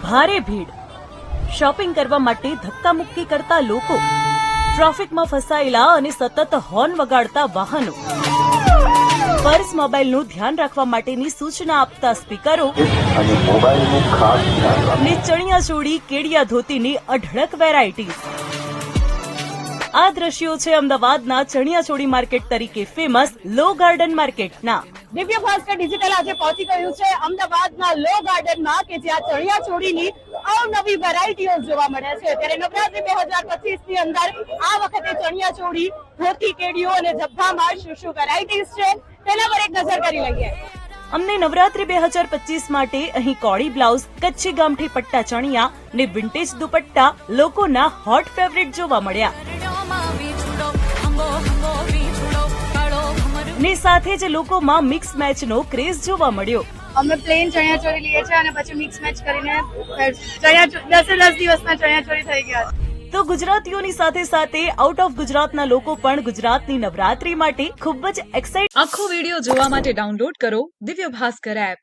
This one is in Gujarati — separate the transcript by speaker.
Speaker 1: ભારે ભીડ, શોપિંગ કરવા માટે ધક્કામુક્કી કરતા લોકો, ટ્રાફિકમાં ફસાયેલા અને સતત હોર્ન વગાડતા વાહનો, પર્સ મોબાઈલનું ધ્યાન રાખવા માટેની સૂચના આપતા સ્પીકરો ને ચણિયાચોળી કેડિયા ધોતીની અઢળક વેરાયટીઝ। આ દ્રશ્યો છે અમદાવાદના ચણિયાચોળી માર્કેટ તરીકે ફેમસ લો ગાર્ડન માર્કેટના।
Speaker 2: દિવ્ય ભાસ્કર ડિજિટલ આજે પહોંચી ગયું છે અમદાવાદના લો ગાર્ડનમાં કે જ્યાં ચણિયાચોળીની અવનવી વેરાયટીઓ જોવા મળે છે। ત્યારે નવરાત્રી 2025 ની અંદર આ વખતે ચણિયાચોળી, ધોતી, કેડિયો અને જબ્બામાં શું વેરાયટીઝ છે તેના પર એક નજર કરી લઈએ।
Speaker 1: અમને નવરાત્રી 2025 માટે અહીં કોળી બ્લાઉઝ, કચ્છી ગામઠી પટ્ટા ચણિયા ને વિન્ટેજ દુપટ્ટા લોકોના હોટ ફેવરિટ જોવા મળ્યા ને સાથે જ લોકોમાં મિક્સ મેચનો ક્રેઝ જોવા મળ્યો।
Speaker 2: અમે પ્લેન ચણિયાચોળી લઈએ છીએ અને પછી મિક્સ મેચ કરીને 10 દિવસના ચણિયાચોળી થઈ ગયા।
Speaker 1: તો ગુજરાતીઓની સાથે સાથે આઉટ ઓફ ગુજરાતના લોકો પણ ગુજરાતની નવરાત્રી માટે ખૂબ જ એક્સાઇટ।
Speaker 3: આખો વિડિયો જોવા માટે ડાઉનલોડ કરો દિવ્ય ભાસ્કર એપ।